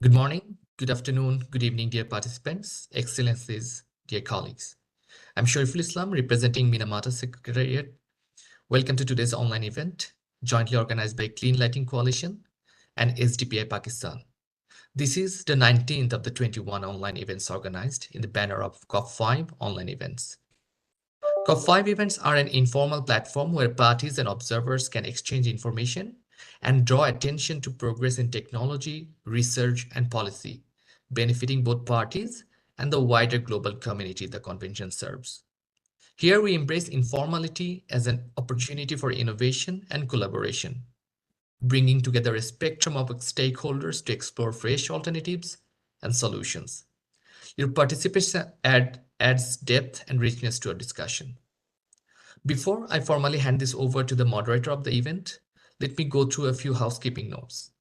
Good morning, good afternoon, good evening, dear participants, excellencies, dear colleagues. I'm Shariful Islam, representing Minamata Secretariat. Welcome to today's online event, jointly organized by Clean Lighting Coalition and SDPI Pakistan. This is the 19th of the 21 online events organized in the banner of COP5 online events. COP5 events are an informal platform where parties and observers can exchange information and draw attention to progress in technology, research, and policy, benefiting both parties and the wider global community the convention serves. Here we embrace informality as an opportunity for innovation and collaboration, bringing together a spectrum of stakeholders to explore fresh alternatives and solutions. Your participation adds depth and richness to our discussion. Before I formally hand this over to the moderator of the event, let me go through a few housekeeping notes.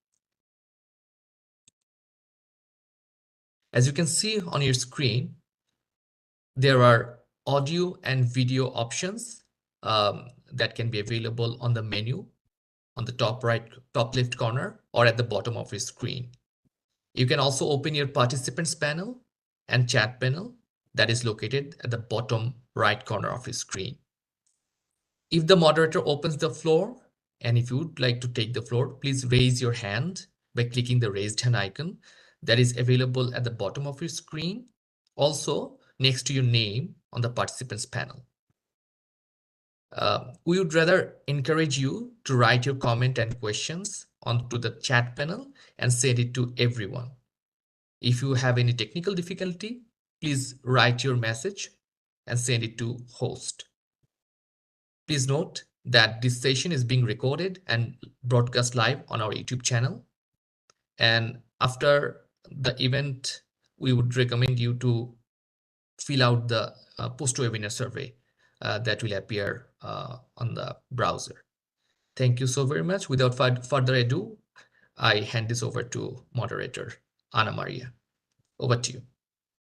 As you can see on your screen, there are audio and video options that can be available on the menu on the top left corner or at the bottom of your screen. You can also open your participants panel and chat panel that is located at the bottom right corner of your screen. If the moderator opens the floor, and if you would like to take the floor, please raise your hand by clicking the raised hand icon that is available at the bottom of your screen, also next to your name on the participants panel. We would rather encourage you to write your comment and questions onto the chat panel and send it to everyone. If you have any technical difficulty, please write your message and send it to host. Please note that this session is being recorded and broadcast live on our YouTube channel. And after the event, we would recommend you to fill out the post-webinar survey that will appear on the browser. Thank you so very much. Without further ado, I hand this over to moderator Ana Maria. Over to you.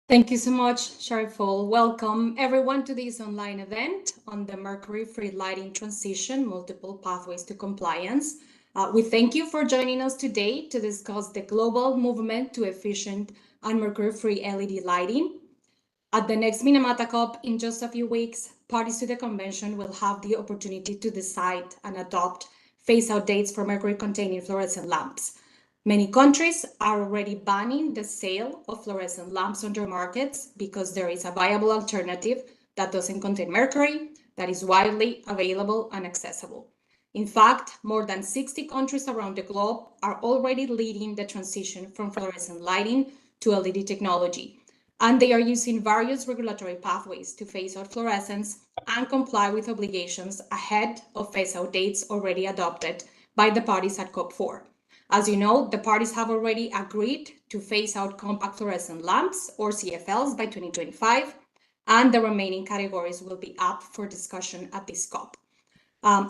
Thank you so much, Shariful. Welcome everyone to this online event on the Mercury-Free Lighting Transition, Multiple Pathways to Compliance. We thank you for joining us today to discuss the global movement to efficient and mercury-free LED lighting. At the next Minamata COP in just a few weeks, parties to the convention will have the opportunity to decide and adopt phase-out dates for mercury-containing fluorescent lamps. Many countries are already banning the sale of fluorescent lamps on their markets because there is a viable alternative that doesn't contain mercury, that is widely available and accessible. In fact, more than 60 countries around the globe are already leading the transition from fluorescent lighting to LED technology, and they are using various regulatory pathways to phase out fluorescence and comply with obligations ahead of phase-out dates already adopted by the parties at COP4. As you know, the parties have already agreed to phase out compact fluorescent lamps, or CFLs, by 2025, and the remaining categories will be up for discussion at this COP.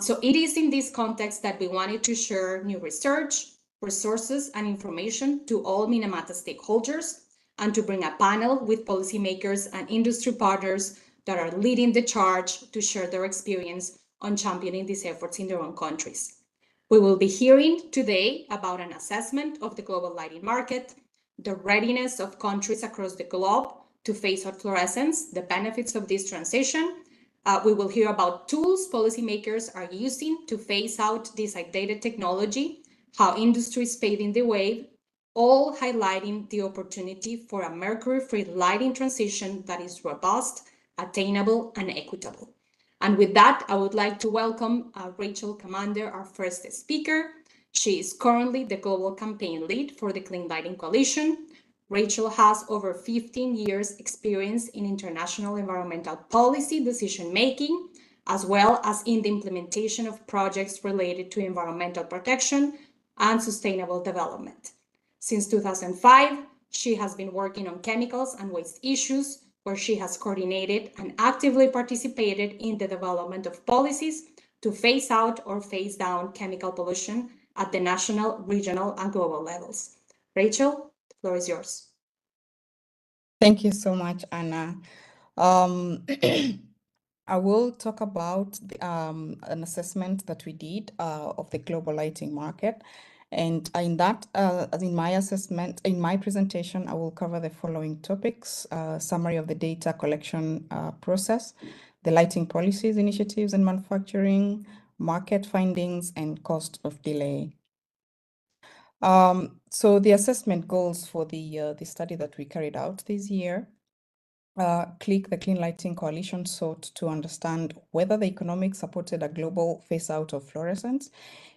So it is in this context that we wanted to share new research, resources, and information to all Minamata stakeholders, and to bring a panel with policymakers and industry partners that are leading the charge to share their experience on championing these efforts in their own countries. We will be hearing today about an assessment of the global lighting market, the readiness of countries across the globe to phase out fluorescence, the benefits of this transition. We will hear about tools policymakers are using to phase out this outdated technology, how industry is paving the way, all highlighting the opportunity for a mercury-free lighting transition that is robust, attainable, and equitable. And with that, I would like to welcome Rachel Commander, our first speaker. She is currently the Global Campaign Lead for the Clean Lighting Coalition. Rachel has over 15 years experience in international environmental policy decision-making, as well as in the implementation of projects related to environmental protection and sustainable development. Since 2005, she has been working on chemicals and waste issues, where she has coordinated and actively participated in the development of policies to phase out or phase down chemical pollution at the national, regional, and global levels. Rachel, the floor is yours. Thank you so much, Anna. I will talk about an assessment that we did of the global lighting market. And in my assessment, in my presentation, I will cover the following topics: summary of the data collection process, the lighting policies, initiatives, and manufacturing, market findings, and cost of delay. So the assessment goals for the study that we carried out this year. CLIC, the Clean Lighting Coalition, sought to understand whether the economics supported a global phase out of fluorescents,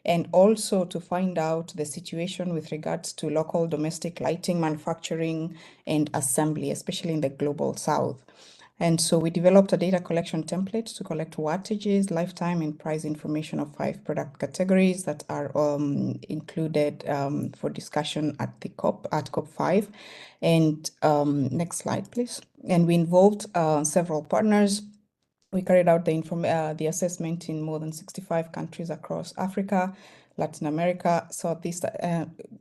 and also to find out the situation with regards to local domestic lighting manufacturing and assembly, especially in the global south. And so we developed a data collection template to collect wattages, lifetime, and price information of 5 product categories that are included for discussion at COP5. And next slide, please. And we involved several partners. We carried out the assessment in more than 65 countries across Africa, Latin America, Southeast.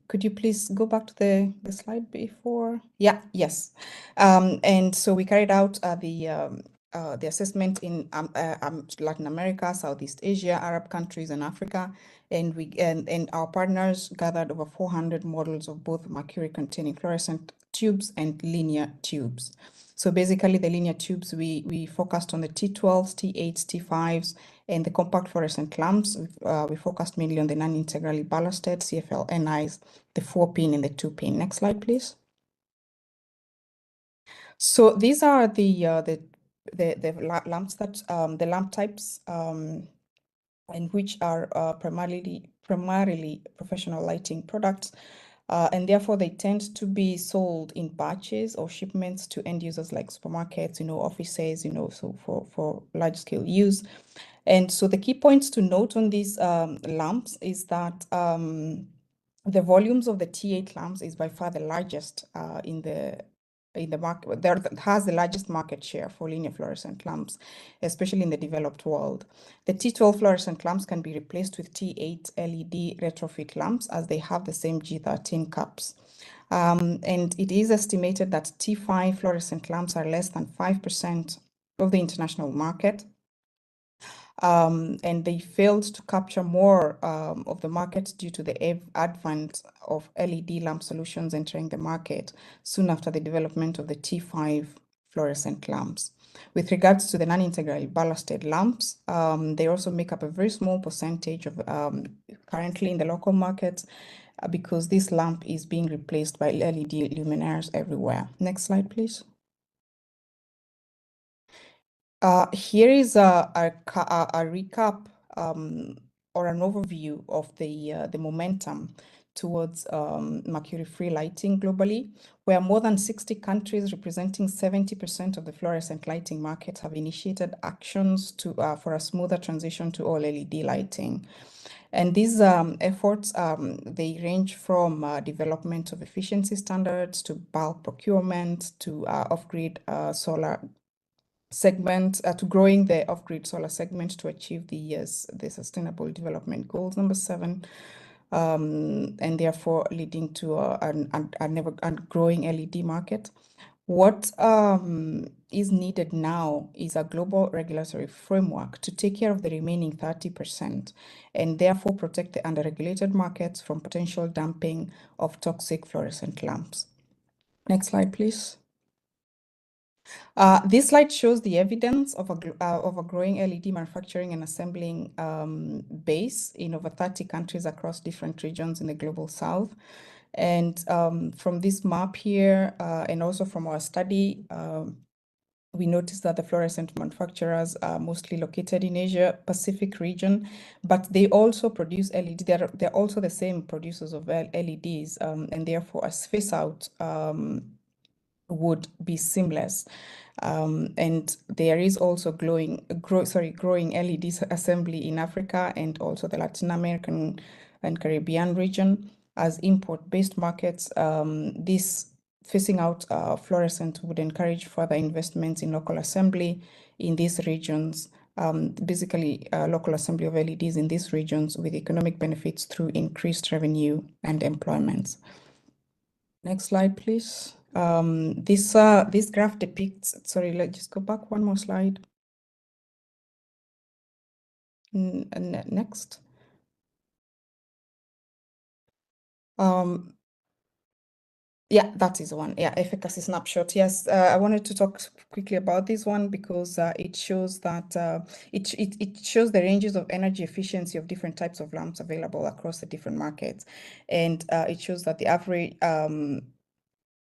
Could you please go back to the slide before? Yeah, yes. And so we carried out the assessment in Latin America, Southeast Asia, Arab countries, and Africa. And our partners gathered over 400 models of both mercury-containing fluorescent tubes and linear tubes. So basically, the linear tubes, we focused on the T12s, T8s, T5s, and the compact fluorescent lamps. We focused mainly on the non-integrally ballasted CFL NIs, the 4-pin and the 2-pin. Next slide, please. So these are the lamps that the lamp types and which are primarily professional lighting products. And therefore, they tend to be sold in batches or shipments to end users like supermarkets, offices, so for large scale use. And so the key points to note on these lamps is that the volumes of the T8 lamps is by far the largest in the market. There has the largest market share for linear fluorescent lamps, especially in the developed world. The T12 fluorescent lamps can be replaced with T8 LED retrofit lamps as they have the same G13 caps. And it is estimated that T5 fluorescent lamps are less than 5% of the international market. And they failed to capture more of the market due to the advent of LED lamp solutions entering the market soon after the development of the T5 fluorescent lamps. With regards to the non-integral ballasted lamps, they also make up a very small percentage of currently in the local market because this lamp is being replaced by LED luminaires everywhere. Next slide, please. Here is a recap or an overview of the momentum towards mercury-free lighting globally, where more than 60 countries representing 70% of the fluorescent lighting market have initiated actions for a smoother transition to all LED lighting. And these efforts, they range from development of efficiency standards to bulk procurement to off-grid solar segment, to growing the off-grid solar segment to achieve the Sustainable Development Goals number 7, and therefore leading to a growing LED market. What is needed now is a global regulatory framework to take care of the remaining 30% and therefore protect the underregulated markets from potential dumping of toxic fluorescent lamps. Next slide, please. This slide shows the evidence of a growing LED manufacturing and assembling base in over 30 countries across different regions in the global south. And from this map here, and also from our study, we noticed that the fluorescent manufacturers are mostly located in Asia Pacific region, but they also produce LED. They're also the same producers of LEDs, and therefore a phase out would be seamless. And there is also growing LED assembly in Africa and also the Latin American and Caribbean region as import-based markets. This phasing out fluorescent would encourage further investments in local assembly in these regions, basically local assembly of LEDs in these regions with economic benefits through increased revenue and employment. Next slide, please. This graph depicts, sorry, let's just go back one more slide. Next. Yeah, that is one. Yeah, efficacy snapshot. Yes, I wanted to talk quickly about this one because it shows that it shows the ranges of energy efficiency of different types of lamps available across the different markets, and it shows that the average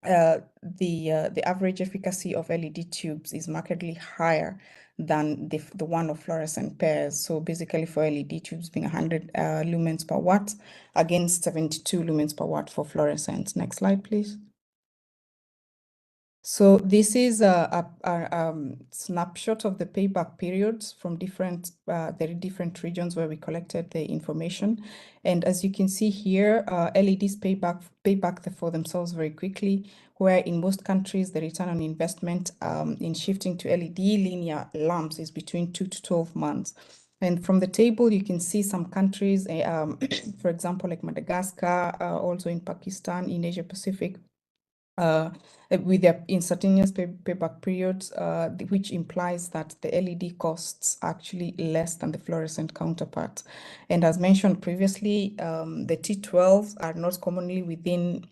the average efficacy of LED tubes is markedly higher than the one of fluorescent pairs. So basically for LED tubes being 100 lumens per watt against 72 lumens per watt for fluorescents. Next slide, please. So this is a snapshot of the payback periods from very different regions where we collected the information. And as you can see here, LEDs payback for themselves very quickly, where in most countries, the return on investment in shifting to LED linear lamps is between 2 to 12 months. And from the table, you can see some countries, for example, like Madagascar, also in Pakistan, in Asia Pacific, with their instantaneous payback periods, which implies that the LED costs actually less than the fluorescent counterpart. And as mentioned previously, the T12s are not commonly within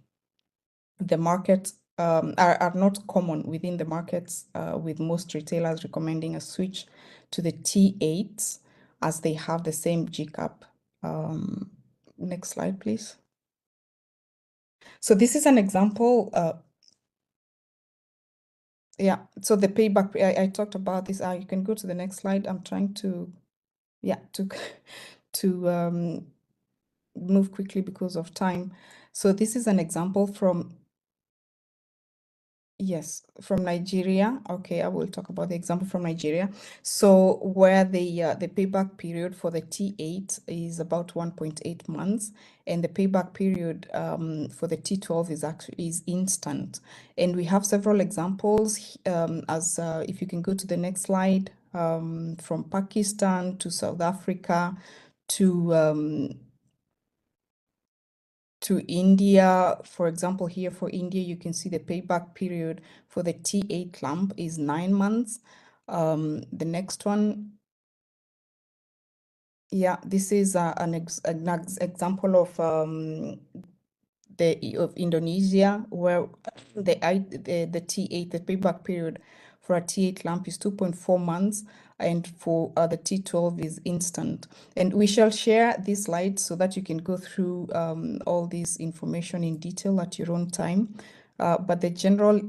the market, are not common within the markets, with most retailers recommending a switch to the T8s as they have the same GCAP. Next slide, please. So this is an example. Yeah, so the payback, I talked about this. You can go to the next slide. I'm trying to, yeah, to move quickly because of time. So this is an example from, yes, from Nigeria. Okay, I will talk about the example from Nigeria. So where the payback period for the T8 is about 1.8 months, and the payback period for the T12 is instant. And we have several examples, as if you can go to the next slide, from Pakistan to South Africa to India. For example, here for India, you can see the payback period for the T8 lamp is 9 months. The next one, yeah, this is an example of Indonesia, where the T8, the payback period for a T8 lamp is 2.4 months, and for the T12 is instant. And we shall share these slides so that you can go through all this information in detail at your own time. But the general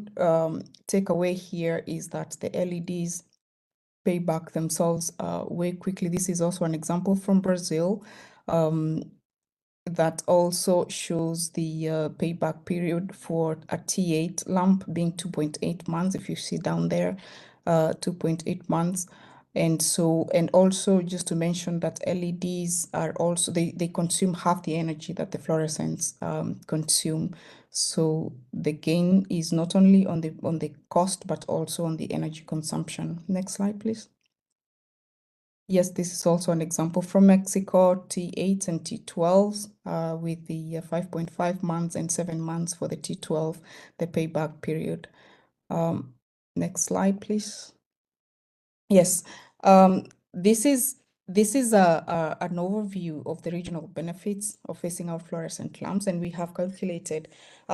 takeaway here is that the LEDs pay back themselves way quickly. This is also an example from Brazil. That also shows the payback period for a T8 lamp being 2.8 months. If you see down there, 2.8 months. And so, and also just to mention that LEDs are also, they consume half the energy that the fluorescents consume. So the gain is not only on the cost, but also on the energy consumption. Next slide, please. Yes, this is also an example from Mexico, T8s and T12s, with the 5.5 months and 7 months for the T12, the payback period. Next slide, please. Yes, this is an overview of the regional benefits of phasing out fluorescent lamps, and we have calculated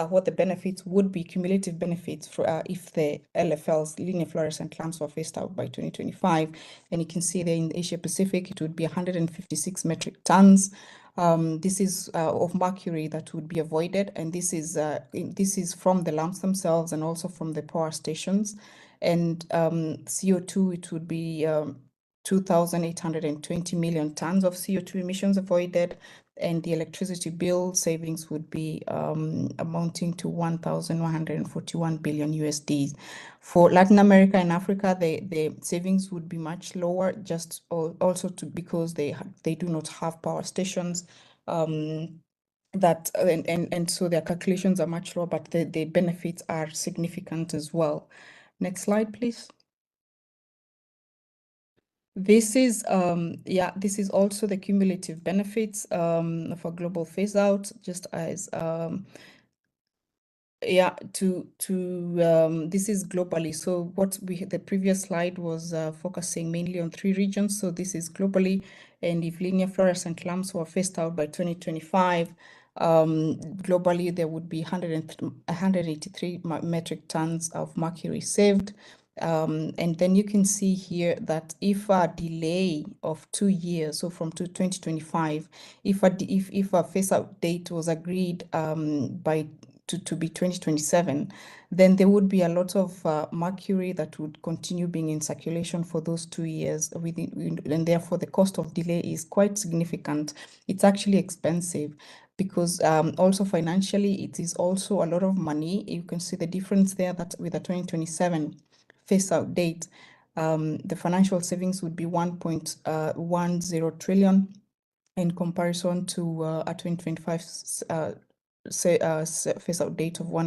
what the benefits would be, cumulative benefits for if the LFLs, linear fluorescent lamps, were phased out by 2025. And you can see there in Asia Pacific, it would be 156 metric tons. This is of mercury that would be avoided, and this is from the lamps themselves and also from the power stations. And CO2, it would be 2,820 million tons of CO2 emissions avoided, and the electricity bill savings would be amounting to 1,141 billion USD. For Latin America and Africa, the savings would be much lower, just also because they do not have power stations. That and so their calculations are much lower, but the benefits are significant as well. Next slide, please. This is this is also the cumulative benefits of a global phase out, just as this is globally. So the previous slide was focusing mainly on 3 regions. So this is globally, and if linear fluorescent lamps were phased out by 2025, Globally, there would be 183 metric tons of mercury saved. And then you can see here that if a delay of 2 years, so from 2025, if a phase out date was agreed to be 2027, then there would be a lot of mercury that would continue being in circulation for those 2 years, and therefore the cost of delay is quite significant. It's actually expensive because also financially, it is also a lot of money. You can see the difference there that with a 2027 phase out date, the financial savings would be 1.10 trillion in comparison to a 2025 phase out date of where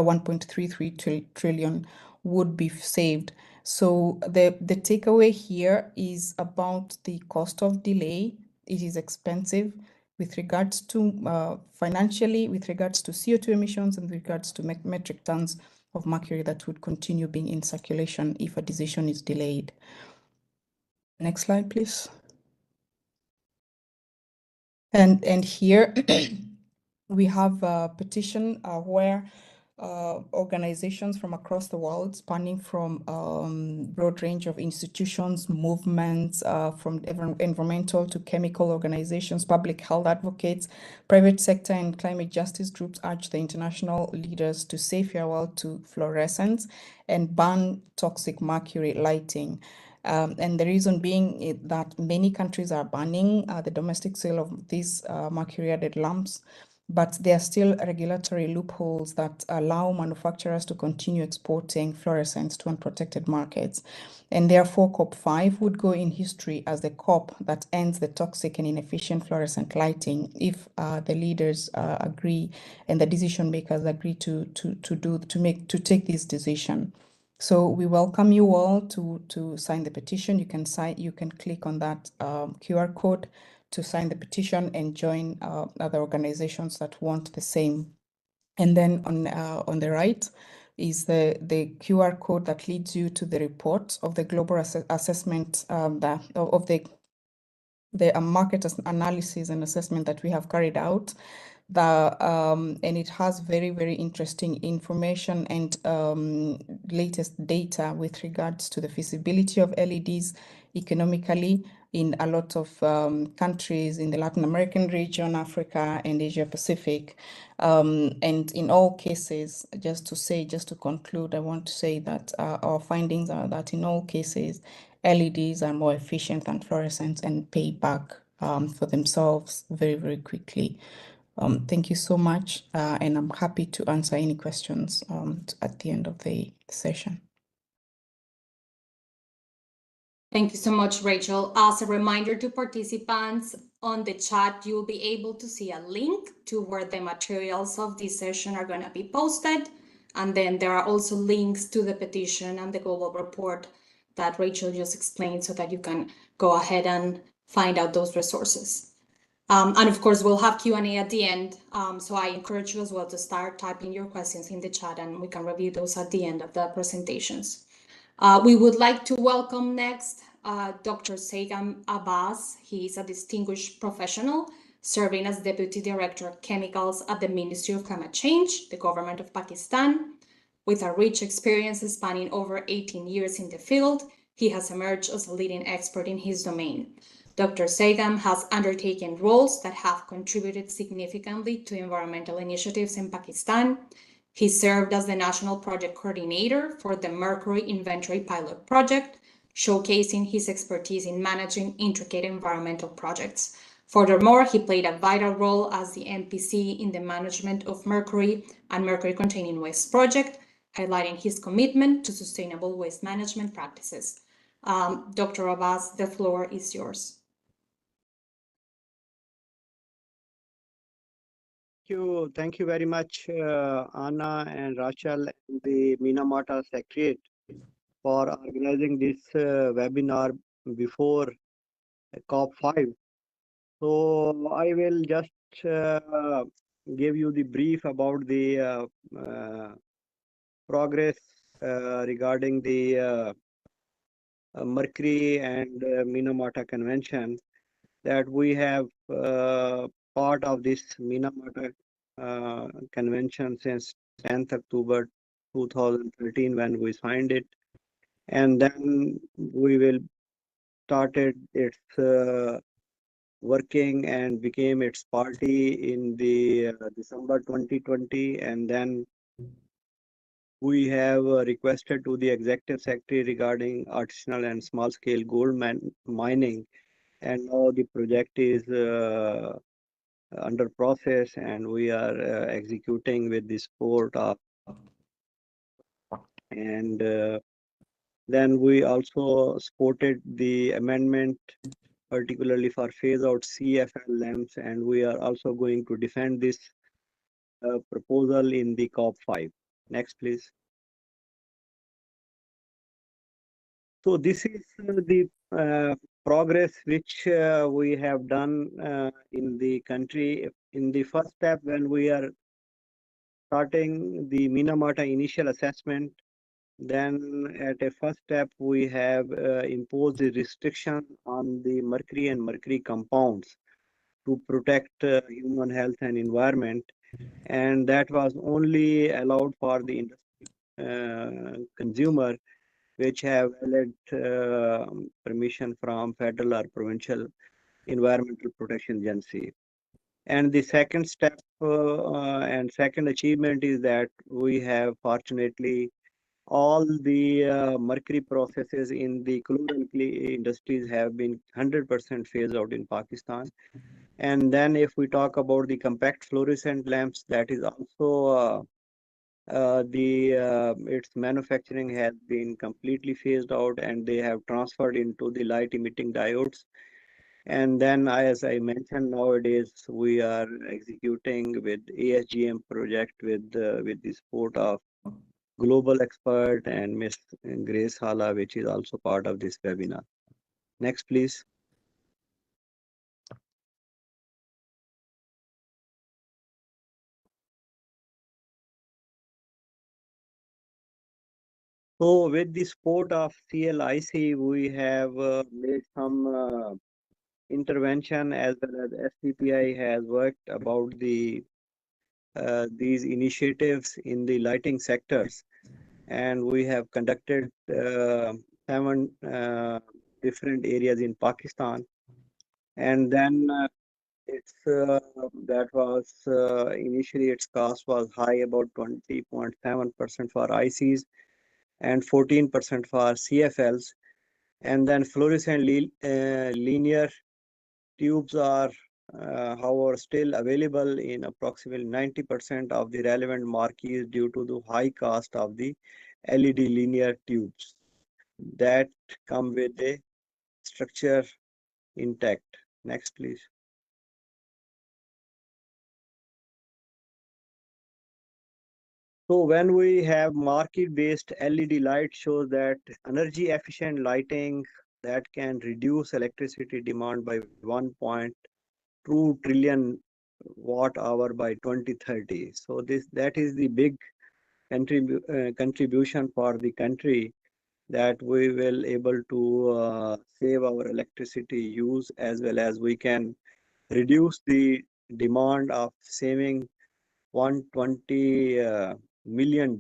1.33 trillion would be saved. So the takeaway here is about the cost of delay. It is expensive with regards to financially, with regards to CO2 emissions, and with regards to metric tons of mercury that would continue being in circulation if a decision is delayed. Next slide, please. And here we have a petition where organizations from across the world, spanning from broad range of institutions, movements, from environmental to chemical organizations, public health advocates, private sector and climate justice groups, urge the international leaders to say farewell to fluorescence and ban toxic mercury lighting. And the reason being that many countries are banning the domestic sale of these mercury-added lamps, but there are still regulatory loopholes that allow manufacturers to continue exporting fluorescents to unprotected markets. And therefore, COP5 would go in history as the COP that ends the toxic and inefficient fluorescent lighting if the leaders agree and the decision makers agree to take this decision. So we welcome you all to sign the petition. You can click on that QR code to sign the petition and join other organizations that want the same. And then on the right is the QR code that leads you to the report of the global assessment of the market analysis and assessment that we have carried out. And it has very, very interesting information and latest data with regards to the feasibility of LEDs economically in a lot of countries in the Latin American region, Africa, and Asia Pacific. And in all cases, just to conclude, I want to say that our findings are that in all cases, LEDs are more efficient than fluorescents and pay back for themselves very, very quickly. Thank you so much, and I'm happy to answer any questions at the end of the session. Thank you so much, Rachel. As a reminder to participants, on the chat, you'll be able to see a link to where the materials of this session are going to be posted. And then there are also links to the petition and the global report that Rachel just explained so that you can go ahead and find out those resources. And of course, we'll have Q&A at the end. So I encourage you as well to start typing your questions in the chat and we can review those at the end of the presentations. We would like to welcome next Dr. Saigam Abbas. He is a distinguished professional serving as Deputy Director of Chemicals at the Ministry of Climate Change, the government of Pakistan. With a rich experience spanning over 18 years in the field, he has emerged as a leading expert in his domain. Dr. Saigam has undertaken roles that have contributed significantly to environmental initiatives in Pakistan. He served as the National Project Coordinator for the Mercury Inventory Pilot Project, showcasing his expertise in managing intricate environmental projects. Furthermore, he played a vital role as the MPC in the management of mercury and mercury-containing waste project, highlighting his commitment to sustainable waste management practices. Dr. Abbas, the floor is yours. Thank you very much, Anna and Rachel and the Minamata Secretariat for organizing this webinar before COP5. So I will just give you the brief about the progress regarding the Mercury and Minamata Convention that we have part of this Minamata convention since 10th October 2013 when we signed it, and then we will started its working and became its party in the December 2020, and then we have requested to the executive secretary regarding artisanal and small scale gold mining, and now the project is under process, and we are executing with the support of, and then we also supported the amendment particularly for phase out CFL lamps, and we are also going to defend this proposal in the COP5. Next, please. So this is the progress which we have done in the country. In the first step, when we are starting the Minamata initial assessment, then at a first step, we have imposed the restriction on the mercury and mercury compounds to protect human health and environment. And that was only allowed for the consumer which have valid permission from federal or provincial environmental protection agency. And the second step and second achievement is that we have fortunately all the mercury processes in the chlor-alkali industries have been 100% phased out in Pakistan. And then if we talk about the compact fluorescent lamps, that is also its manufacturing has been completely phased out, and they have transferred into the light emitting diodes. And then, as I mentioned, nowadays we are executing with ASGM project with the support of global expert and Miss Grace Hala, which is also part of this webinar. Next, please. So with the support of CLIC, we have made some intervention, as well as SCPI has worked about these initiatives in the lighting sectors. And we have conducted 7 different areas in Pakistan. And then that was initially its cost was high, about 20.7% for ICs and 14% for CFLs. And then fluorescent linear tubes are, however, still available in approximately 90% of the relevant marquees due to the high cost of the LED linear tubes that come with the structure intact. Next, please. So when we have market-based LED light shows that energy efficient lighting that can reduce electricity demand by 1.2 trillion watt hour by 2030. So that is the big contribution for the country, that we will able to save our electricity use, as well as we can reduce the demand of saving $120 million,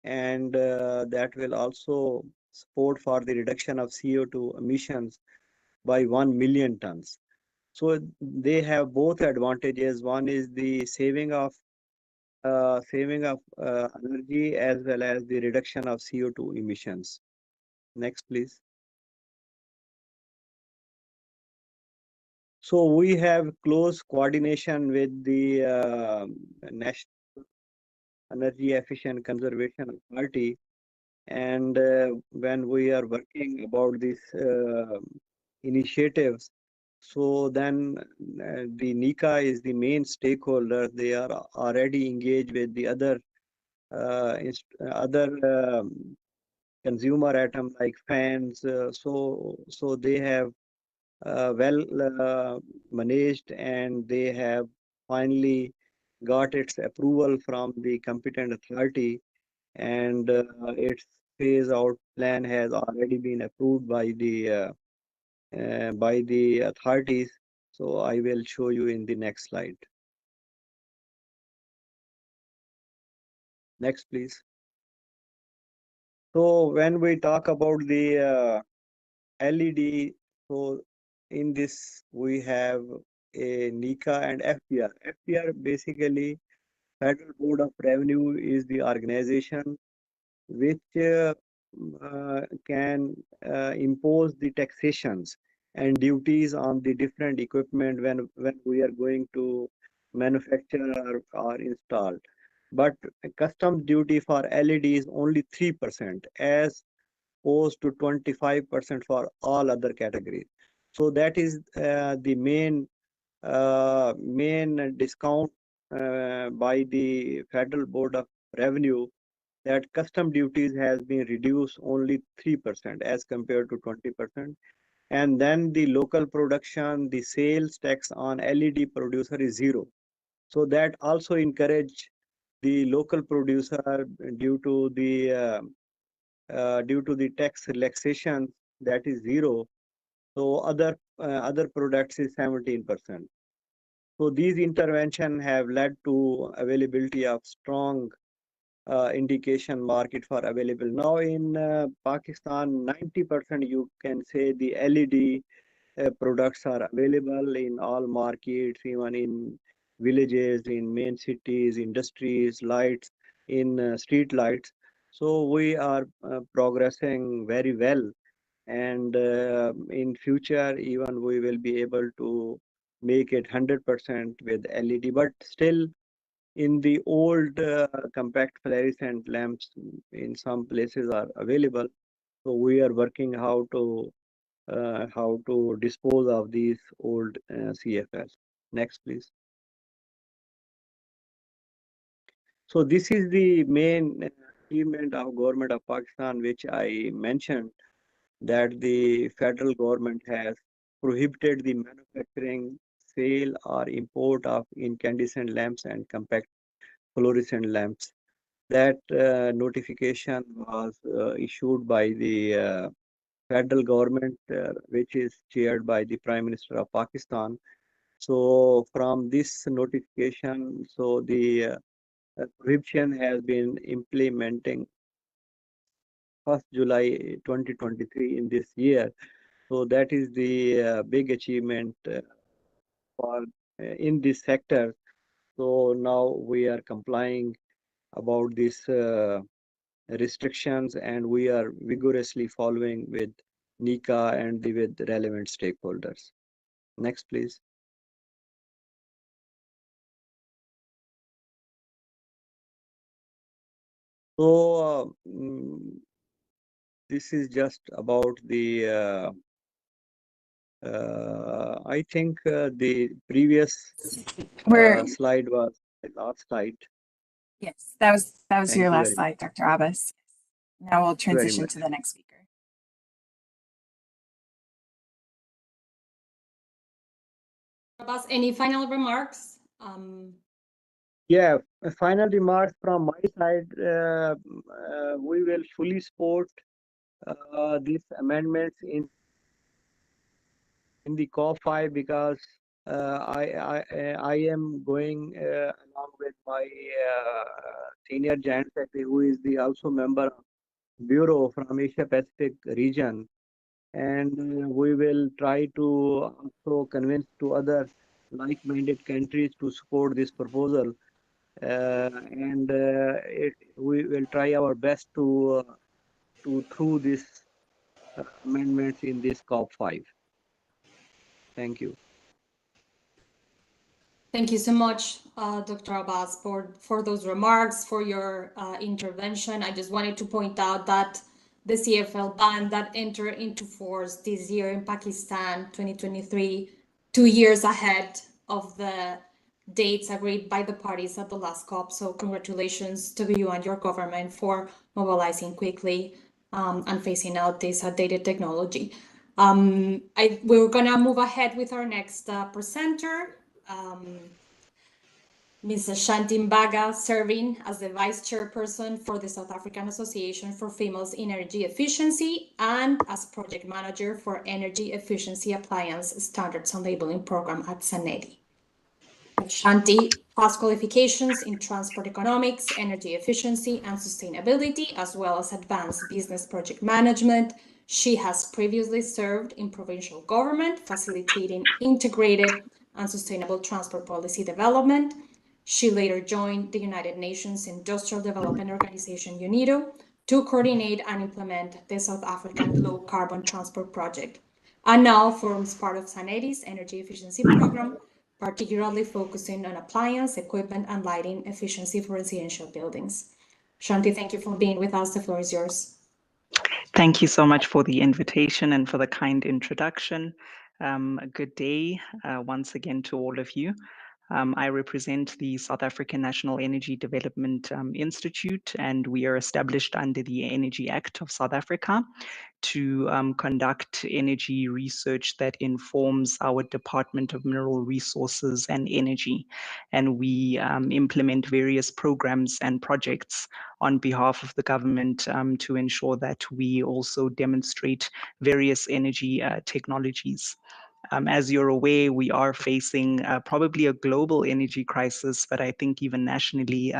and that will also support for the reduction of CO2 emissions by 1 million tons. So they have both advantages. One is the saving of energy, as well as the reduction of CO2 emissions. Next, please. So we have close coordination with the National Energy Efficient Conservation Authority, and when we are working about these initiatives, so then the NICA is the main stakeholder. They are already engaged with the other consumer atom like fans. So they have well managed, and they have finally got its approval from the competent authority, and its phase out plan has already been approved by the authorities. So I will show you in the next slide. Next, please. So when we talk about the LED, so in this we have a NICA and FBR. FBR basically Federal Board of Revenue is the organization which can impose the taxations and duties on the different equipment when we are going to manufacture or install. But custom duty for LED is only 3% as opposed to 25% for all other categories. So that is the main discount by the Federal Board of Revenue, that custom duties has been reduced only 3% as compared to 20%. And then the local production, the sales tax on LED producer is 0. So that also encourage the local producer due to the tax relaxation, that is 0. So other products is 17%. So these interventions have led to availability of strong indication market for available. Now in Pakistan, 90% you can say the LED products are available in all markets, even in villages, in main cities, industries, lights, in street lights. So we are progressing very well, and in future even we will be able to make it 100% with LED. But still, in the old compact fluorescent lamps, in some places are available. So we are working how to dispose of these old CFLs. Next, please. So this is the main achievement of government of Pakistan, which I mentioned, that the federal government has prohibited the manufacturing, sale, or import of incandescent lamps and compact fluorescent lamps. That notification was issued by the federal government, which is chaired by the Prime Minister of Pakistan. So from this notification, so the prohibition has been implementing 1st July 2023 in this year. So that is the big achievement for in this sector. So now we are complying about these restrictions, and we are vigorously following with NICA and with relevant stakeholders. Next, please. So this is just about the I think the previous slide was the last slide. Yes, that was Thank your you last very slide, Dr. Abbas. Now we'll transition much. to the next speaker. Abbas, any final remarks? Yeah, final remarks from my side. We will fully support these amendments in the COP5, because I am going along with my senior Joint Secretary, who is the also member of Bureau from Asia Pacific region, and we will try to also convince to other like-minded countries to support this proposal, and we will try our best to through this amendments in this COP5. Thank you. Thank you so much, Dr. Abbas, for those remarks, for your intervention. I just wanted to point out that the CFL ban that entered into force this year in Pakistan, 2023, 2 years ahead of the dates agreed by the parties at the last COP. So congratulations to you and your government for mobilizing quickly and phasing out this outdated technology. We're gonna move ahead with our next presenter. Ms. Shanti Mbaga, serving as the Vice Chairperson for the South African Association for Females in Energy Efficiency and as Project Manager for Energy Efficiency Appliance Standards and Labeling Program at SANEDI. Shanti has qualifications in transport economics, energy efficiency, and sustainability, as well as advanced business project management. She has previously served in provincial government, facilitating integrated and sustainable transport policy development. She later joined the United Nations Industrial Development Organization, UNIDO, to coordinate and implement the South African Low Carbon Transport Project, and now forms part of SANEDI's energy efficiency program, particularly focusing on appliance, equipment, and lighting efficiency for residential buildings. Shanti, thank you for being with us. The floor is yours. Thank you so much for the invitation and for the kind introduction. A good day once again to all of you. I represent the South African National Energy Development Institute, and we are established under the Energy Act of South Africa to conduct energy research that informs our Department of Mineral Resources and Energy. And we implement various programs and projects on behalf of the government to ensure that we also demonstrate various energy technologies. As you're aware, we are facing probably a global energy crisis, but I think even nationally,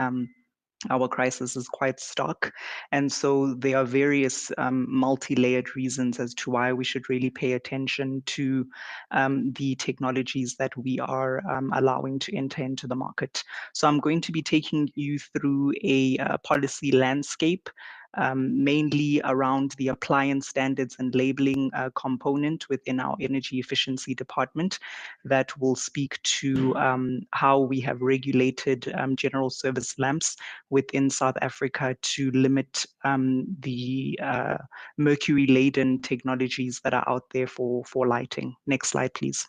our crisis is quite stark. And so there are various multi-layered reasons as to why we should really pay attention to the technologies that we are allowing to enter into the market. So I'm going to be taking you through a policy landscape, mainly around the appliance standards and labeling component within our energy efficiency department that will speak to how we have regulated general service lamps within South Africa to limit the mercury-laden technologies that are out there for lighting. Next slide, please.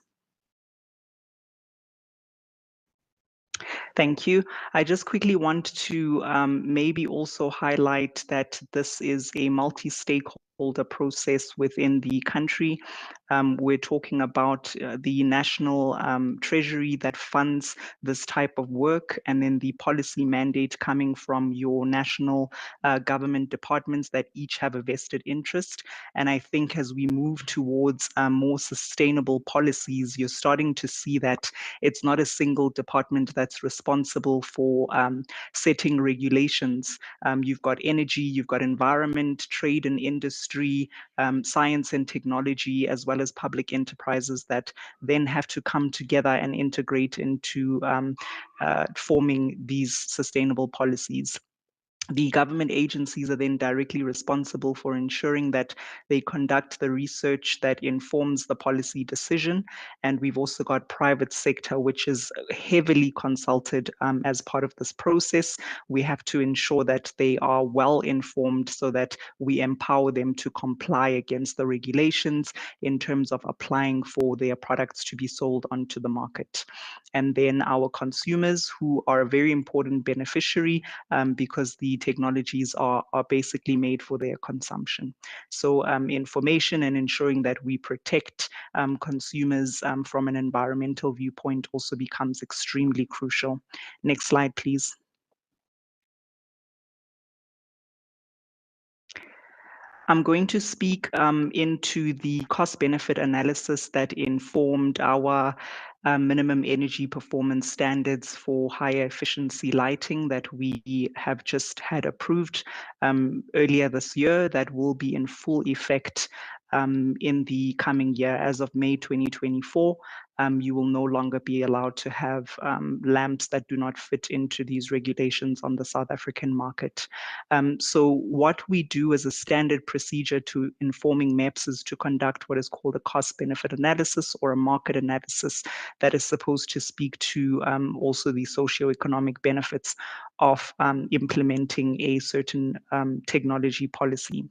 Thank you. I just quickly want to maybe also highlight that this is a multi-stakeholder process within the country. We're talking about the national treasury that funds this type of work, and then the policy mandate coming from your national government departments that each have a vested interest. And I think as we move towards more sustainable policies, you're starting to see that it's not a single department that's responsible for setting regulations. You've got energy, you've got environment, trade and industry, science and technology, as well as public enterprises that then have to come together and integrate into forming these sustainable policies. The government agencies are then directly responsible for ensuring that they conduct the research that informs the policy decision. And we've also got private sector, which is heavily consulted as part of this process. We have to ensure that they are well informed so that we empower them to comply against the regulations in terms of applying for their products to be sold onto the market. And then our consumers, who are a very important beneficiary because the technologies are basically made for their consumption. So information and ensuring that we protect consumers from an environmental viewpoint also becomes extremely crucial. Next slide, please. I'm going to speak into the cost-benefit analysis that informed our minimum energy performance standards for higher efficiency lighting that we have just had approved earlier this year, that will be in full effect in the coming year. As of May 2024, you will no longer be allowed to have lamps that do not fit into these regulations on the South African market. So what we do as a standard procedure to informing MEPs is to conduct what is called a cost-benefit analysis or a market analysis that is supposed to speak to also the socioeconomic benefits of implementing a certain technology policy.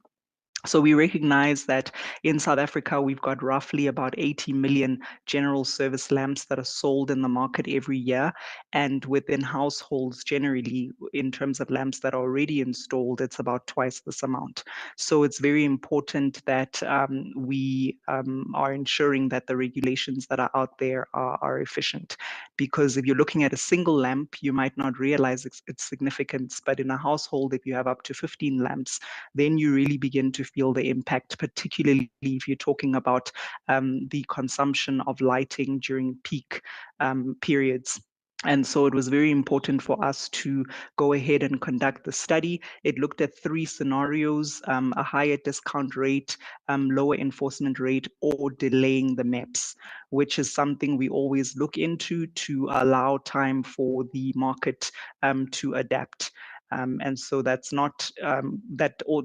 So we recognize that in South Africa, we've got roughly about 80 million general service lamps that are sold in the market every year. And within households, generally, in terms of lamps that are already installed, it's about twice this amount. So it's very important that we are ensuring that the regulations that are out there are efficient. Because if you're looking at a single lamp, you might not realize its significance. But in a household, if you have up to 15 lamps, then you really begin to feel the impact, particularly if you're talking about the consumption of lighting during peak periods. And so it was very important for us to go ahead and conduct the study. It looked at 3 scenarios, a higher discount rate, lower enforcement rate, or delaying the MEPS, which is something we always look into to allow time for the market to adapt. And so that's not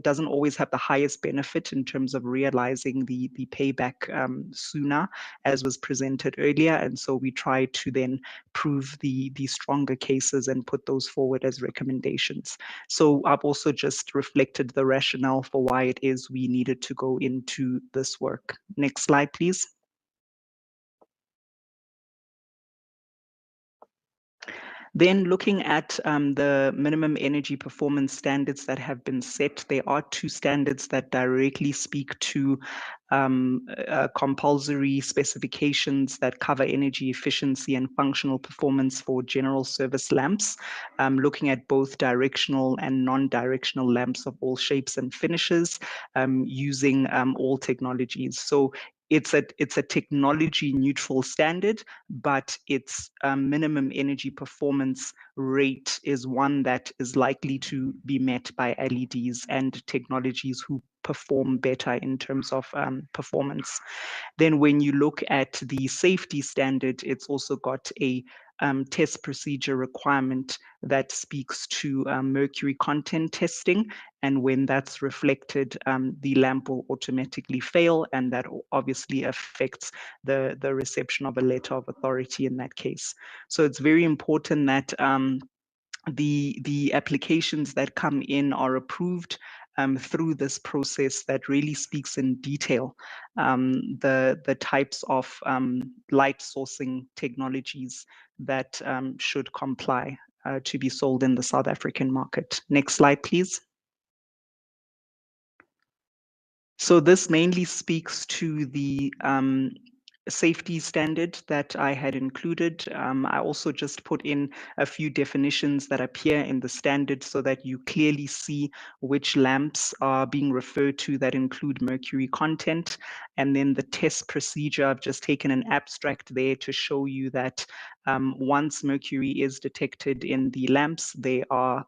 doesn't always have the highest benefit in terms of realizing the payback sooner, as was presented earlier. And so we try to then prove the stronger cases and put those forward as recommendations. So I've also just reflected the rationale for why it is we needed to go into this work. Next slide, please. Then looking at the minimum energy performance standards that have been set, there are 2 standards that directly speak to compulsory specifications that cover energy efficiency and functional performance for general service lamps, looking at both directional and non-directional lamps of all shapes and finishes, using all technologies. So it's a technology neutral standard, but its minimum energy performance rate is one that is likely to be met by LEDs and technologies who perform better in terms of performance. Then when you look at the safety standard, it's also got a test procedure requirement that speaks to mercury content testing. And when that's reflected, the lamp will automatically fail, and that obviously affects the reception of a letter of authority in that case. So it's very important that the applications that come in are approved through this process that really speaks in detail the types of light sourcing technologies that should comply to be sold in the South African market. Next slide, please. So this mainly speaks to the safety standard that I had included. I also just put in a few definitions that appear in the standard so that you clearly see which lamps are being referred to that include mercury content. And then the test procedure, I've just taken an abstract there to show you that once mercury is detected in the lamps, they are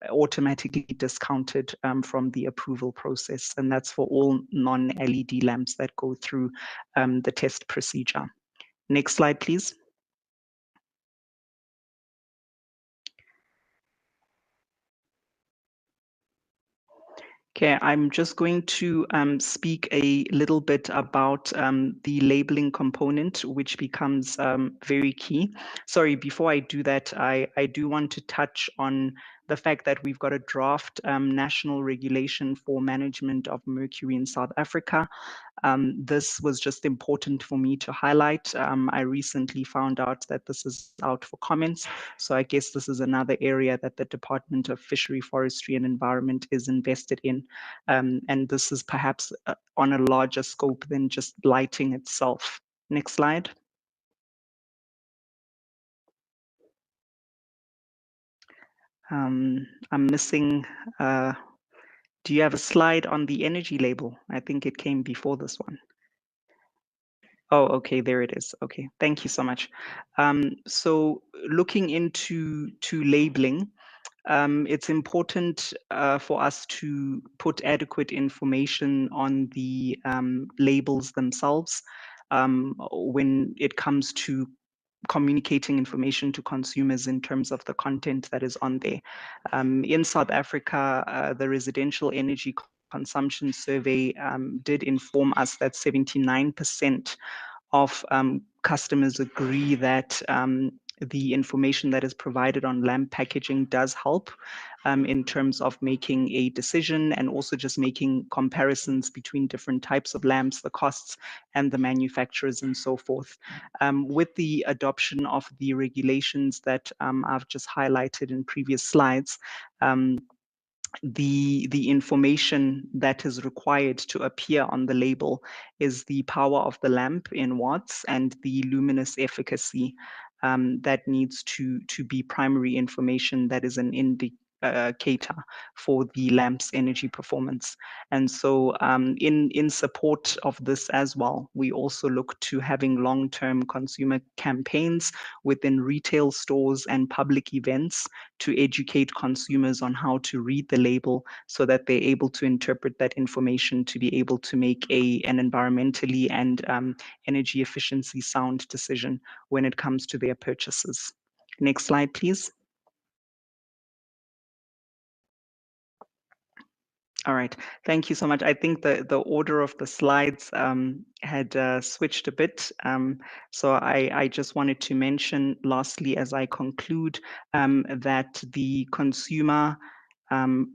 automatically discounted from the approval process. And that's for all non-LED lamps that go through the test procedure. Next slide, please. Okay, I'm just going to speak a little bit about the labeling component, which becomes very key. Sorry, before I do that, I do want to touch on the fact that we've got a draft national regulation for management of mercury in South Africa. This was just important for me to highlight. I recently found out that this is out for comments. So I guess this is another area that the Department of Fishery, Forestry and Environment is invested in. And this is perhaps on a larger scope than just lighting itself. Next slide. I'm missing, do you have a slide on the energy label? I think it came before this one. Oh, okay, there it is. Okay, thank you so much. So looking into labeling, it's important for us to put adequate information on the labels themselves when it comes to communicating information to consumers in terms of the content that is on there. In South Africa, the residential energy consumption survey did inform us that 79% of customers agree that the information that is provided on lamp packaging does help in terms of making a decision and also just making comparisons between different types of lamps, the costs and the manufacturers and so forth. With the adoption of the regulations that I've just highlighted in previous slides, the information that is required to appear on the label is the power of the lamp in watts and the luminous efficacy. That needs to be primary information that is an indicator for the lamp's energy performance. And so in support of this as well, we also look to having long-term consumer campaigns within retail stores and public events to educate consumers on how to read the label so that they're able to interpret that information to be able to make an environmentally and energy efficiency sound decision when it comes to their purchases. Next slide, please. All right, thank you so much. I think the order of the slides had switched a bit. So I just wanted to mention lastly, as I conclude, that the Consumer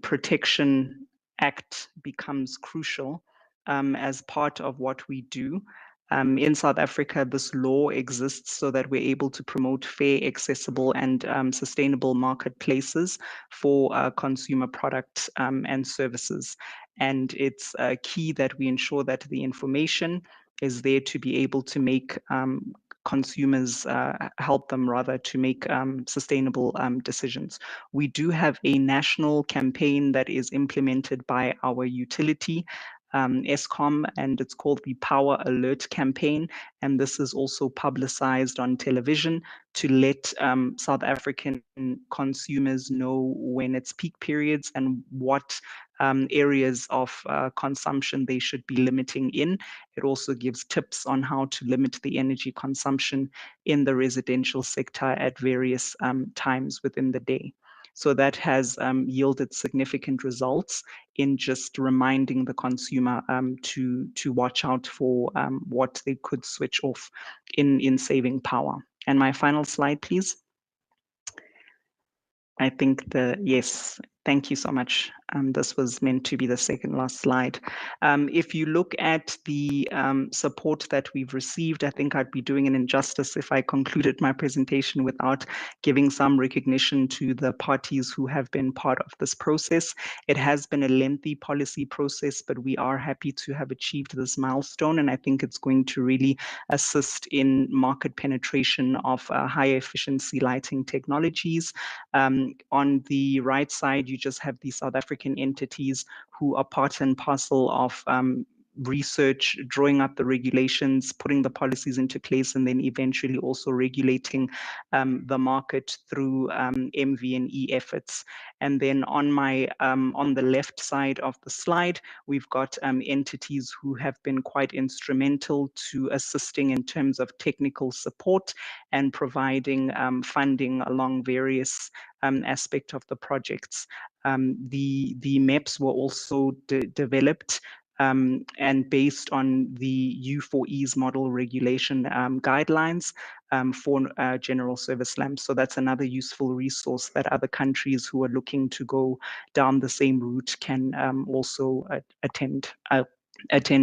Protection Act becomes crucial as part of what we do. In South Africa, this law exists so that we're able to promote fair, accessible, and sustainable marketplaces for consumer products and services. And it's key that we ensure that the information is there to be able to make consumers help them rather to make sustainable decisions. We do have a national campaign that is implemented by our utility, Eskom, and it's called the Power Alert campaign. And this is also publicized on television to let South African consumers know when it's peak periods and what areas of consumption they should be limiting in. It also gives tips on how to limit the energy consumption in the residential sector at various times within the day. So that has yielded significant results in just reminding the consumer to watch out for what they could switch off in saving power. And my final slide, please. I think yes, thank you so much. This was meant to be the second last slide. If you look at the support that we've received, I think I'd be doing an injustice if I concluded my presentation without giving some recognition to the parties who have been part of this process. It has been a lengthy policy process, but we are happy to have achieved this milestone, and I think it's going to really assist in market penetration of higher efficiency lighting technologies. On the right side, you just have the South African entities who are part and parcel of research, drawing up the regulations, putting the policies into place, and then eventually also regulating the market through MV&E efforts. And then on the left side of the slide, we've got entities who have been quite instrumental to assisting in terms of technical support and providing funding along various aspects of the projects. The MEPs were also developed and based on the U4E's model regulation guidelines for general service lamps. So that's another useful resource that other countries who are looking to go down the same route can also attend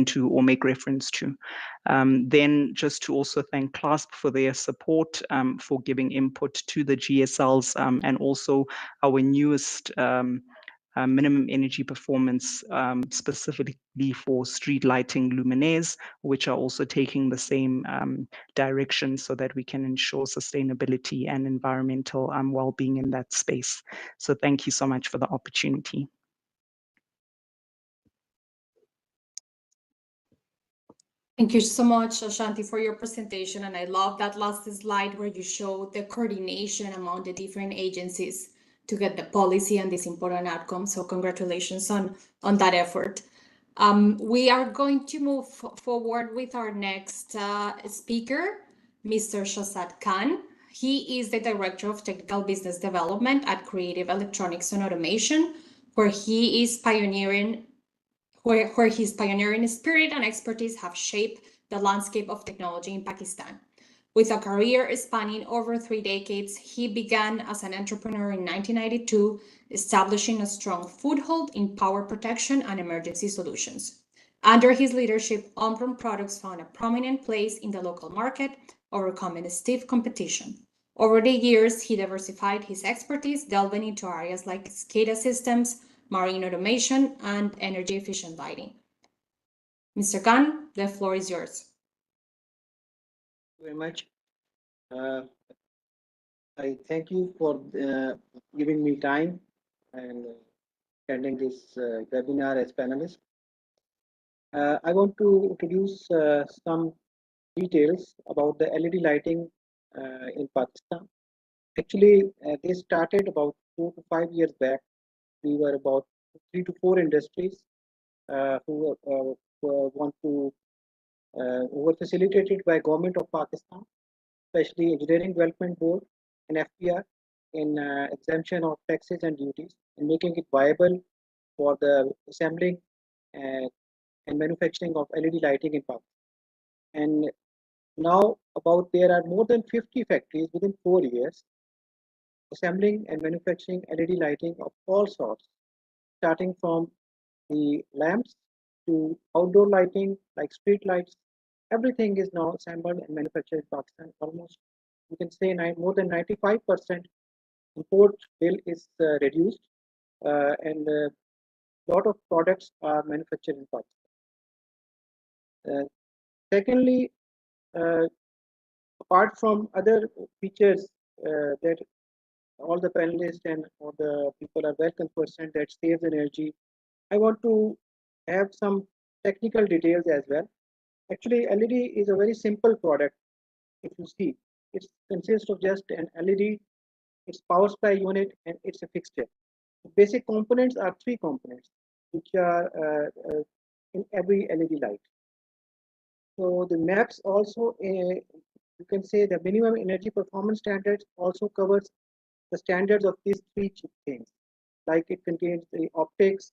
to or make reference to. Then just to also thank CLASP for their support for giving input to the GSLs and also our newest minimum energy performance specifically for street lighting luminaires, which are also taking the same direction so that we can ensure sustainability and environmental well-being in that space. So thank you so much for the opportunity. Thank you so much, Ashanti, for your presentation. And I love that last slide where you show the coordination among the different agencies to get the policy and this important outcome. So congratulations on that effort. We are going to move forward with our next speaker, Mr. Shazad Khan. He is the Director of Technical Business Development at Creative Electronics and Automation, where he is pioneering where his pioneering spirit and expertise have shaped the landscape of technology in Pakistan. With a career spanning over 3 decades, he began as an entrepreneur in 1992, establishing a strong foothold in power protection and emergency solutions. Under his leadership, Omron products found a prominent place in the local market, overcoming stiff competition. Over the years, he diversified his expertise, delving into areas like SCADA systems, marine automation, and energy-efficient lighting. Mr. Khan, the floor is yours. Very much. I thank you for giving me time and attending this webinar as panelist. I want to introduce some details about the LED lighting in Pakistan. Actually, they started about 4 to 5 years back. We were about 3 to 4 industries who were facilitated by Government of Pakistan, especially Engineering Development Board and FPR, in exemption of taxes and duties and making it viable for the assembling and manufacturing of LED lighting in Pakistan. And now there are more than 50 factories within 4 years assembling and manufacturing LED lighting of all sorts, starting from the lamps to outdoor lighting like street lights. Everything is now assembled and manufactured in Pakistan. Almost, you can say, more than 95% import bill is reduced, and a lot of products are manufactured in Pakistan. Secondly, apart from other features that all the panelists and all the people are well conversant that saves energy, I want to have some technical details as well. Actually, LED is a very simple product. If you see, it consists of just an LED, its power supply unit, and it's a fixture. The basic components are 3 components, which are in every LED light. So the maps also, you can say the minimum energy performance standards also covers the standards of these 3 things. Like it contains the optics,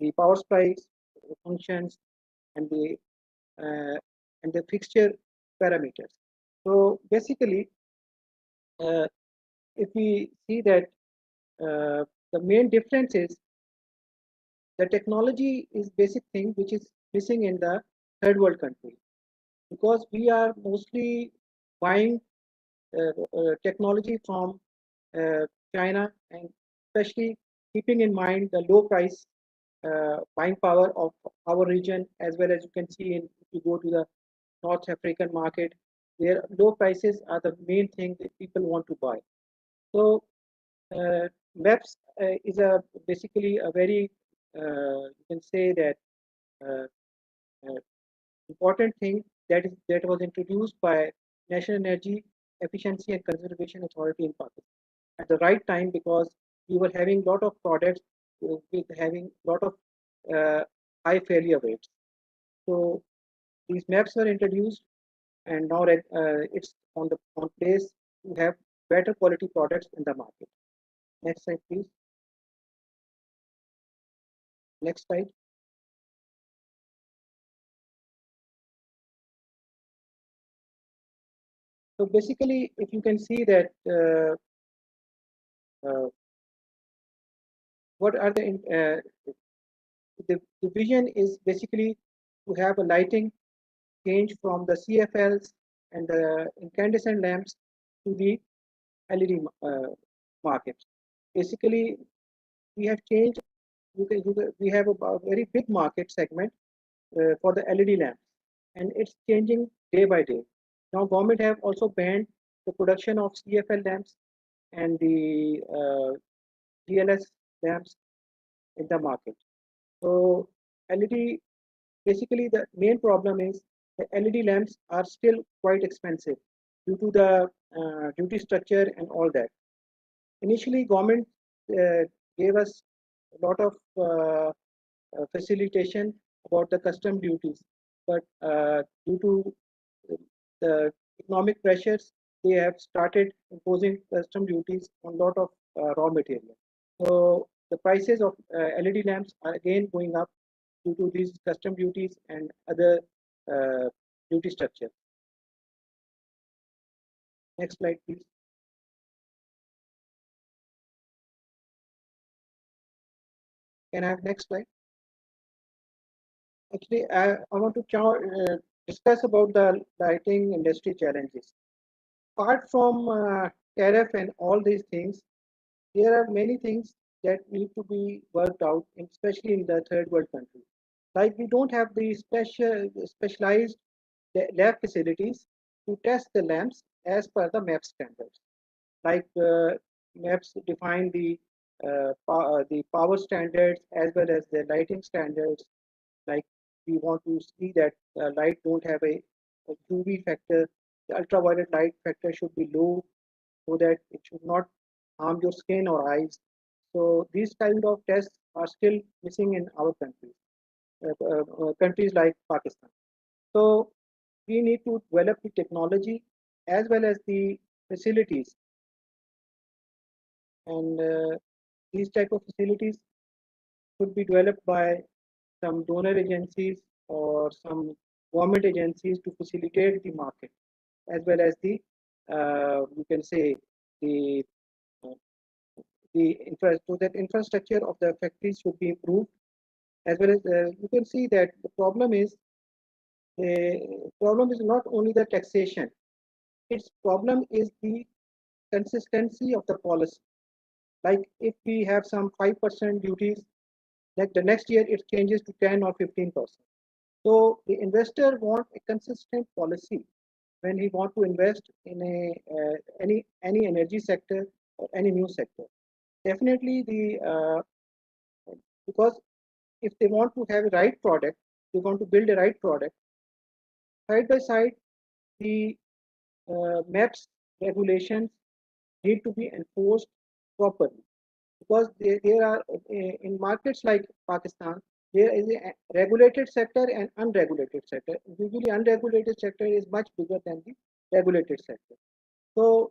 the power supplies, the functions, and the fixture parameters. So basically, if we see that the main difference is the technology is basic thing which is missing in the third world country, because we are mostly buying technology from China, and especially keeping in mind the low price buying power of our region, as well as you can see if you go to the North African market, where low prices are the main thing that people want to buy. So maps is basically a very you can say that important thing that was introduced by National Energy Efficiency and Conservation Authority in Pakistan at the right time, because we were having a lot of products with having a lot of high failure rates. So these maps were introduced, and now it's on place to have better quality products in the market. Next slide, please. Next slide. So basically, if you can see that what are the vision is basically to have a lighting change from the CFLs and the incandescent lamps to the LED market. Basically, we have changed. We have a very big market segment for the LED lamps, and it's changing day by day. Now, government have also banned the production of CFL lamps and the GLS lamps in the market. So LED, basically the main problem is the LED lamps are still quite expensive due to the duty structure and all that. Initially, government gave us a lot of facilitation about the custom duties, but due to the economic pressures, they have started imposing custom duties on a lot of raw material. So the prices of LED lamps are again going up due to these custom duties and other duty structure. Next slide, please. Can I have next slide? Actually, I want to discuss about the lighting industry challenges. Apart from tariff and all these things, there are many things that need to be worked out, especially in the third world countries. Like we don't have the specialized lab facilities to test the lamps as per the MAP standards. Like MAPs define the power standards as well as the lighting standards. Like we want to see that light don't have a UV factor. The ultraviolet light factor should be low so that it should not harm your skin or eyes. So these kind of tests are still missing in our countries like Pakistan. So we need to develop the technology as well as the facilities, and these type of facilities should be developed by some donor agencies or some government agencies to facilitate the market, as well as the you can say the uh, so that infrastructure of the factories should be improved, as well as you can see that the problem is not only the taxation. Its problem is the consistency of the policy. Like if we have some 5% duties, like the next year it changes to 10 or 15%. So the investor want a consistent policy when he want to invest in any energy sector or any new sector. Definitely because if they want to have a right product, they want to build a right product. Side by side, the MAPS regulations need to be enforced properly, because there are in markets like Pakistan, there is a regulated sector and unregulated sector. Usually, unregulated sector is much bigger than the regulated sector. So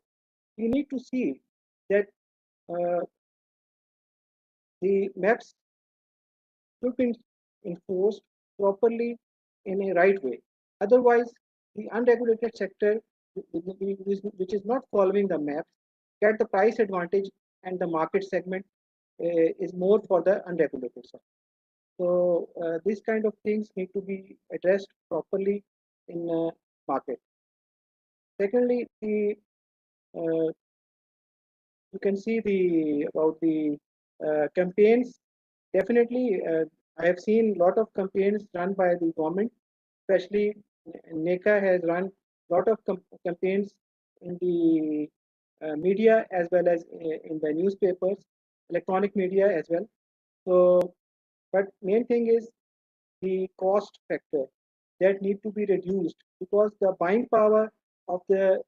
we need to see that uh, the MAPS should be enforced properly in a right way. Otherwise, the unregulated sector, which is not following the MAPS, get the price advantage, and the market segment is more for the unregulated sector. So these kind of things need to be addressed properly in market. Secondly, uh, you can see about the campaigns. Definitely, I have seen a lot of campaigns run by the government, especially NECA has run a lot of campaigns in the media as well as in the newspapers, electronic media as well. So, but main thing is the cost factor that need to be reduced, because the buying power of the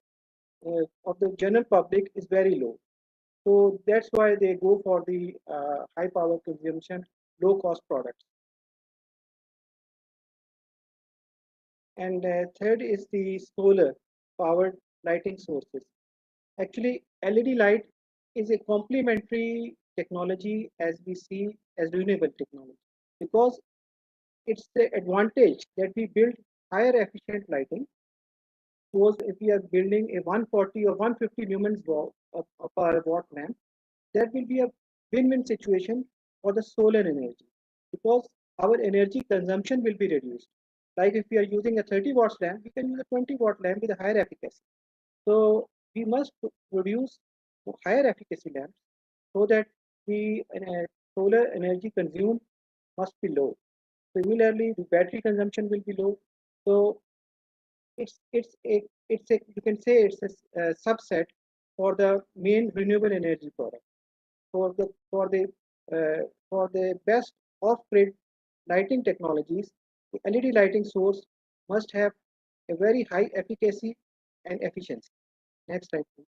general public is very low. So that's why they go for the high power consumption, low cost products. And third is the solar powered lighting sources. Actually, LED light is a complementary technology as we see as renewable technology, because it's the advantage that we build higher efficient lighting. Suppose if we are building a 140 or 150 lumens per watt lamp, that will be a win-win situation for the solar energy, because our energy consumption will be reduced. Like if we are using a 30 watts lamp, we can use a 20 watt lamp with a higher efficacy. So we must produce higher efficacy lamps so that the solar energy consumed must be low. Similarly, the battery consumption will be low. So it's a you can say it's a subset for the main renewable energy product. For the best off-grid lighting technologies, the LED lighting source must have a very high efficacy and efficiency. Next slide, please.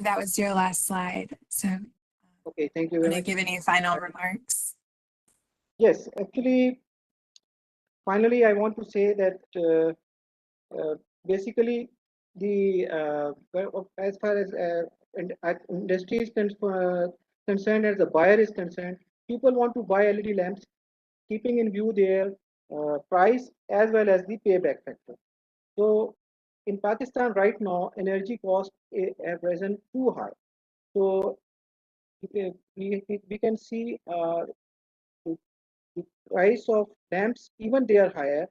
That was your last slide. So, Okay, thank you want very to much. give any final remarks? Yes, actually, finally, I want to say that basically as far as industry is concerned, as the buyer is concerned, people want to buy LED lamps, keeping in view their price as well as the payback factor. So in Pakistan right now, energy costs have risen too high. So we can see the price of lamps, even they are higher.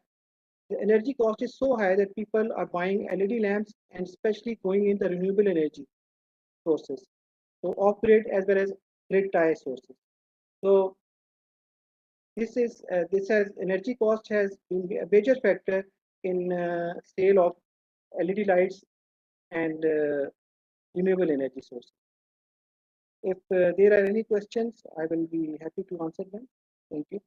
The energy cost is so high that people are buying LED lamps and especially going in the renewable energy sources. So off-grid as well as grid-tie sources. So this has energy cost has been a major factor in sale of LED lights and renewable energy sources. If there are any questions, I will be happy to answer them. Thank you.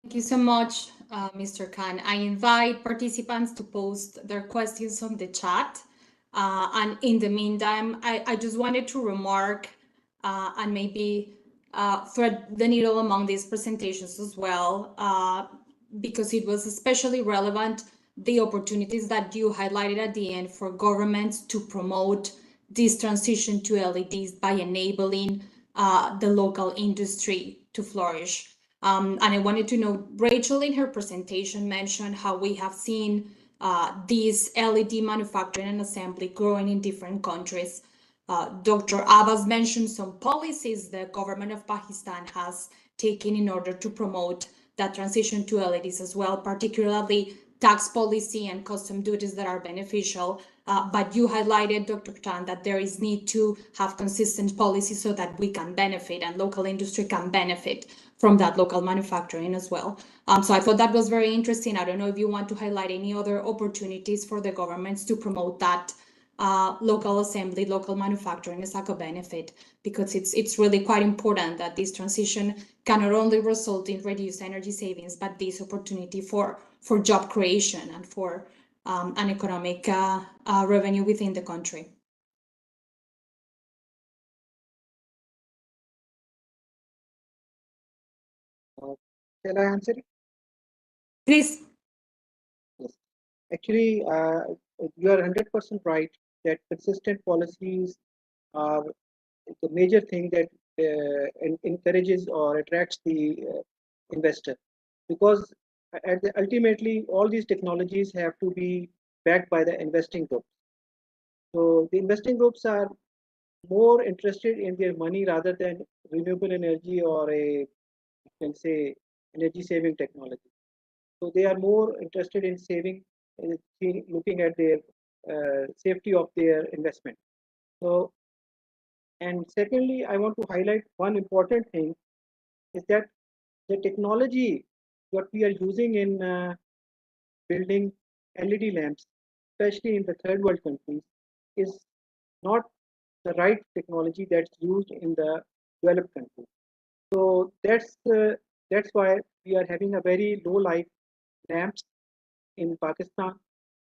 Thank you so much, Mr. Khan. I invite participants to post their questions on the chat. And in the meantime, I just wanted to remark and maybe thread the needle among these presentations as well, because it was especially relevant, the opportunities that you highlighted at the end for governments to promote this transition to LEDs by enabling the local industry to flourish. And I wanted to know, Rachel in her presentation mentioned how we have seen this LED manufacturing and assembly growing in different countries. Dr. Abbas mentioned some policies the government of Pakistan has taken in order to promote that transition to LEDs as well, particularly tax policy and custom duties that are beneficial. But you highlighted, Dr. Khan, that there is need to have consistent policy so that we can benefit and local industry can benefit from that local manufacturing as well. So I thought that was very interesting. I don't know if you want to highlight any other opportunities for the governments to promote that local assembly, local manufacturing as like a benefit, because it's really quite important that this transition can not only result in reduced energy savings, but this opportunity for job creation and for an economic revenue within the country. Shall I answer it? Please. Yes. Actually, you are 100% right that consistent policies are the major thing that encourages or attracts the investor, because ultimately all these technologies have to be backed by the investing groups. So the investing groups are more interested in their money rather than renewable energy or you can say energy saving technology. So they are more interested in saving, looking at their safety of their investment. So, and secondly, I want to highlight one important thing is that the technology what we are using in building LED lamps, especially in the third world countries, is not the right technology that's used in the developed countries. So that's why we are having a very low life lamps in Pakistan,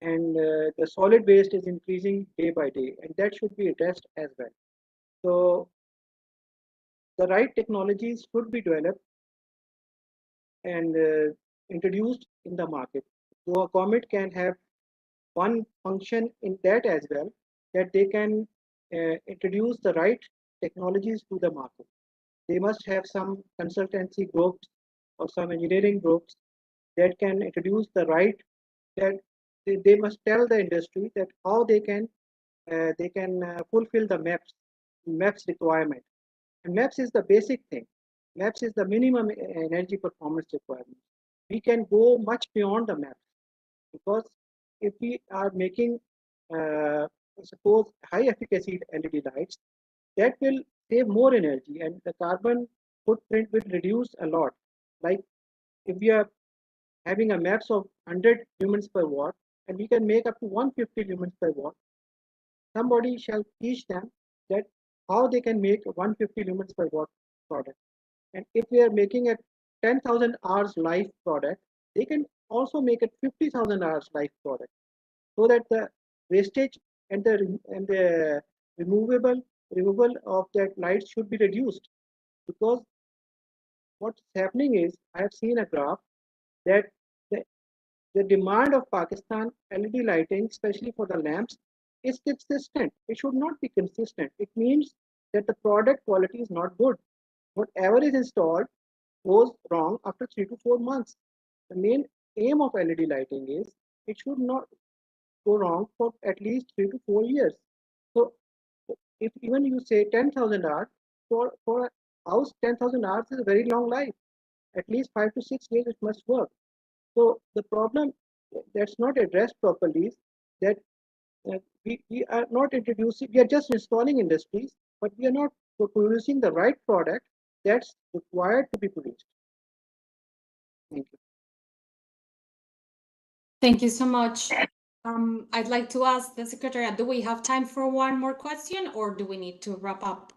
and the solid waste is increasing day by day, and that should be addressed as well. So the right technologies should be developed and introduced in the market. So a government can have one function in that as well, that they can introduce the right technologies to the market. They must have some consultancy groups or some engineering groups that can introduce the right, that they must tell the industry that how they can fulfill the maps requirement. And maps is the basic thing. Maps is the minimum energy performance requirement. We can go much beyond the maps, because if we are making suppose high efficacy LED lights, that will save more energy and the carbon footprint will reduce a lot. Like if we are having a maps of 100 lumens per watt and we can make up to 150 lumens per watt, somebody shall teach them that how they can make 150 lumens per watt product. And if we are making a 10,000 hours life product, they can also make a 50,000 hours life product, so that the wastage and the removal of that light should be reduced. Because what's happening is, I have seen a graph that the demand of Pakistan LED lighting, especially for the lamps, is consistent. It should not be consistent. It means that the product quality is not good. Whatever is installed goes wrong after 3 to 4 months. The main aim of LED lighting is it should not go wrong for at least 3 to 4 years. So if even you say 10,000 hours, for a house 10,000 hours is a very long life. At least 5 to 6 years it must work. So the problem that's not addressed properly is that we are not introducing, we are just installing industries, but we are not producing the right product that's required to be produced. Thank you. Thank you so much. I'd like to ask the Secretariat, do we have time for one more question or do we need to wrap up?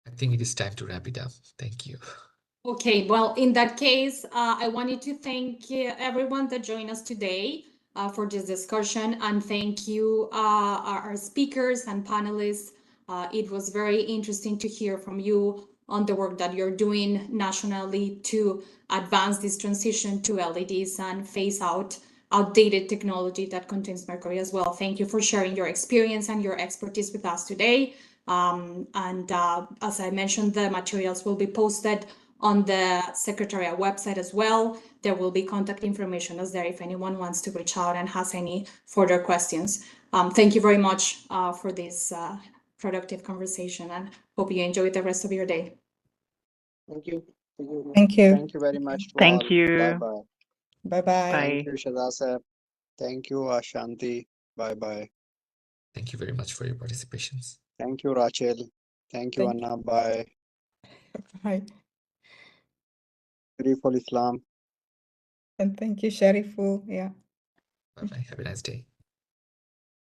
I think it is time to wrap it up. Thank you. Okay, well, in that case, I wanted to thank everyone that joined us today for this discussion, and thank you, our speakers and panelists. It was very interesting to hear from you on the work that you're doing nationally to advance this transition to LEDs and phase out outdated technology that contains mercury as well. Thank you for sharing your experience and your expertise with us today. As I mentioned, the materials will be posted on the Secretariat website as well. There will be contact information as there if anyone wants to reach out and has any further questions. Thank you very much for this productive conversation, and hope you enjoy the rest of your day. Thank you. Thank you. Thank you very much to Thank all. you. Bye-bye. Bye-bye. Thank Bye. you, Shazasab. Thank you, Ashanti. Bye-bye. Thank you very much for your participations. Thank you, Rachel. Thank you, Thank Anna. Bye. Bye. Free for Islam. And thank you, Shariful. Yeah. Bye bye. Have a nice day.